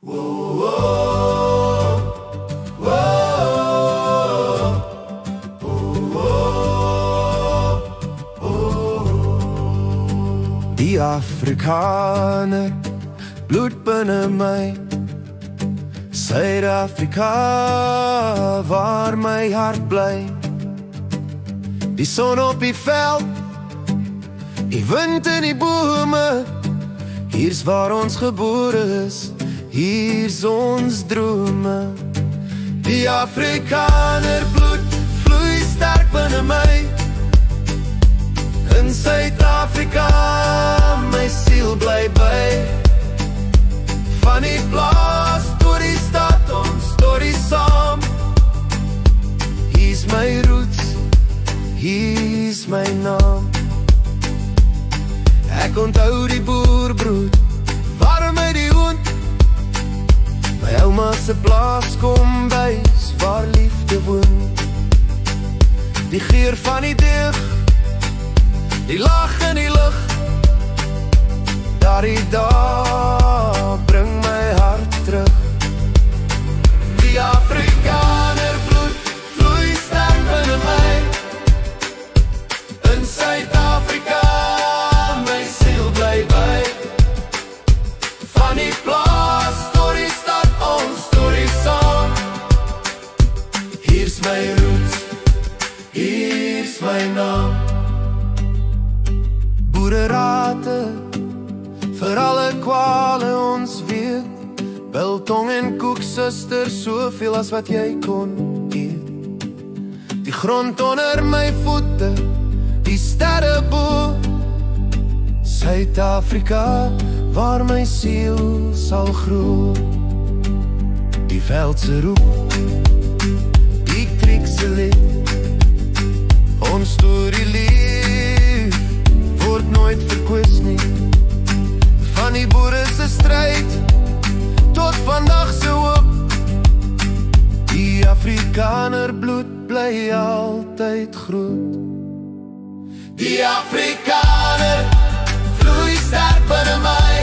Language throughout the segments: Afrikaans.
Die Afrikaner, bloed binne my, Suid-Afrika, waar my hart bly. Die son op die veld, die wind in die bome, hier's waar ons gebore is, hier's ons drome. Die Afrikaner bloed vloei sterk binne my, in Suid-Afrika, my siel bly by. Van die plaas tot die stad, ons storie saam. Hier's my roots, hier's my naam. Ek onthou die boerbroed, warm uit die hoend, by ouma se plaas kom bys, waar liefde woon. Die geur van die deeg, die lag in die lug, daardie dag bring my hart terug. Die Afrikaner bloed vloei sterk binne my, in Suid-Afrika, my siel bly by. Van die plaas tot die stad, ons storie saam. Hier's my roots, hier's my naam. Boererate, vir alle kwale ons weet, biltong en koek suster, soveel as wat jy kon eet. Die grond onder my voete, die sterre bo, Suid-Afrika, waar my siel sal groei. Die veldse roep, die kriekse lied, ons storie lief word nooit verkwis nie. Van die boere se stryd tot vandag se hoop, die Afrikaner bloed bly altyd groot. Die Afrikaner vloei sterk binne my,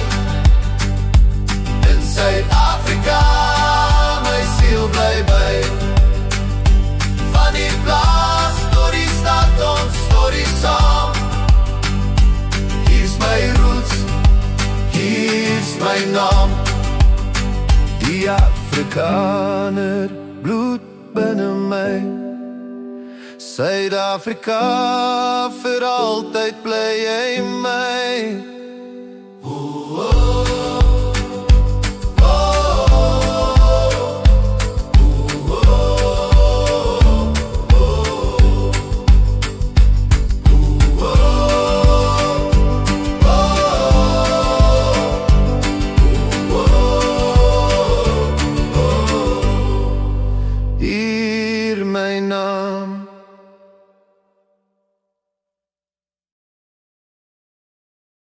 in Suid-Afrika, my siel bly by. Van die plaas tot die stad, ons storie saam. Hier's my roots, hier's my naam. Die Afrikaner bloed binne my, Suid-Afrika, vir altyd bly jy my. Hier my naam.